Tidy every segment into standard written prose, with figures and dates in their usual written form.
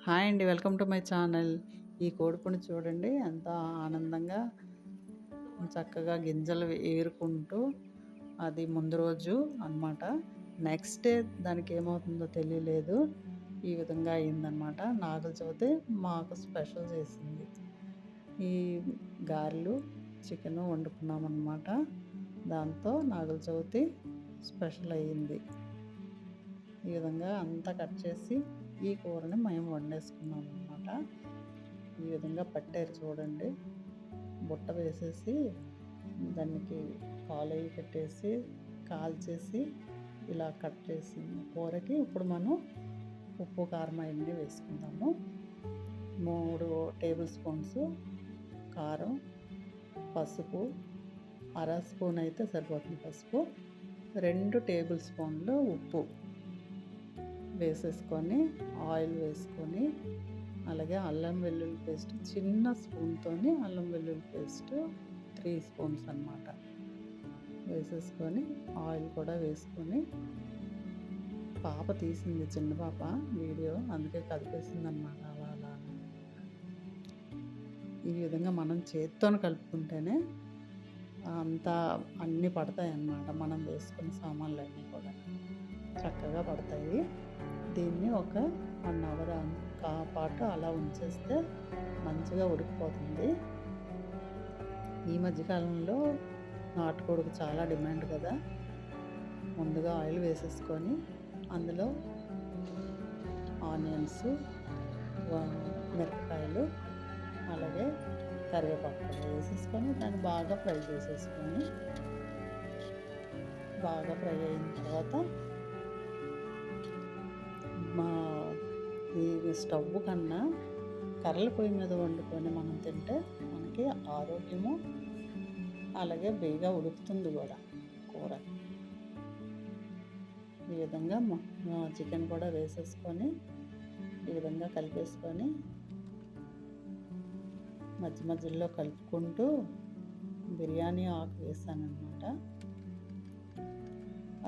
Hi అండి, welcome to my channel. ఈ కోడిపుని చూడండి ఎంత ఆనందంగా చక్కగా గింజలు ఏరుకుంటూ, అది ముందు రోజు అన్నమాట. నెక్స్ట్ డే దానికి ఏమవుతుందో తెలియలేదు. ఈ విధంగా అయిందనమాట. నాగుల చవితి మాకు స్పెషల్ చేసింది. ఈ గారెలు చికెను వండుకున్నామన్నమాట. దాంతో నాగుల చవితి స్పెషల్ అయ్యింది. ఈ విధంగా అంతా కట్ చేసి ఈ కూరని మేము వండేసుకున్నాం అన్నమాట. ఈ విధంగా పట్టారు చూడండి. బుట్ట వేసేసి దానికి కాలయి పెట్టేసి కాల్చేసి ఇలా కట్ చేసి కూరకి ఇప్పుడు మనం ఉప్పు కారం అవన్నీ వేసుకుందాము. 3 టేబుల్ స్పూన్స్ కారం, పసుపు, అర స్పూన్ అయితే సరిపోతుంది పసుపు, 2 టేబుల్ స్పూన్లు ఉప్పు వేసేసుకొని ఆయిల్ వేసుకొని, అలాగే అల్లం వెల్లుల్లి పేస్ట్ చిన్న స్పూన్తో అల్లం వెల్లుల్లి పేస్ట్ 3 స్పూన్స్ అన్నమాట వేసేసుకొని ఆయిల్ కూడా వేసుకొని, పాప తీసింది చిన్న పాప వీడియో, అందుకే కదిపేసింది అన్నమాట. అలా ఈ విధంగా మనం చేత్తో కలుపుకుంటేనే అంతా అన్నీ పడతాయి అన్నమాట. మనం వేసుకున్న సామాన్లు అన్నీ కూడా చక్కగా పడతాయి. దీన్ని ఒక 1 అవర్ పాటు అలా ఉంచేస్తే మంచిగా ఉడికిపోతుంది. ఈ మధ్యకాలంలో నాటుకోడికి చాలా డిమాండ్ కదా. ముందుగా ఆయిల్ వేసేసుకొని అందులో ఆనియన్స్, మిరపకాయలు, అలాగే కరివేపాకు వేసేసుకొని దాన్ని బాగా ఫ్రై చేసేసుకొని, బాగా ఫ్రై అయిన తర్వాత ఈ స్టవ్ కన్నా కర్రల పొయ్యి మీద వండుకొని మనం తింటే మనకి ఆరోగ్యము, అలాగే బేగా ఉడుకుతుంది కూడా కూర. ఈ విధంగా చికెన్ కూడా వేసేసుకొని ఈ విధంగా కలిపేసుకొని మధ్య మధ్యలో కలుపుకుంటూ బిర్యానీ ఆకు వేసానన్నమాట.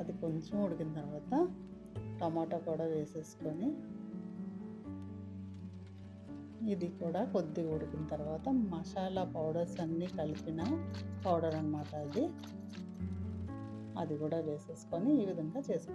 అది కొంచెం ఉడికిన తర్వాత టమాటా కూడా వేసేసుకొని, ఇది కూడా కొద్దిగా ఉడికిన తర్వాత మసాలా పౌడర్స్ అన్నీ కలిపిన పౌడర్ అన్నమాట అది కూడా వేసేసుకొని ఈ విధంగా చేసుకుంటాం.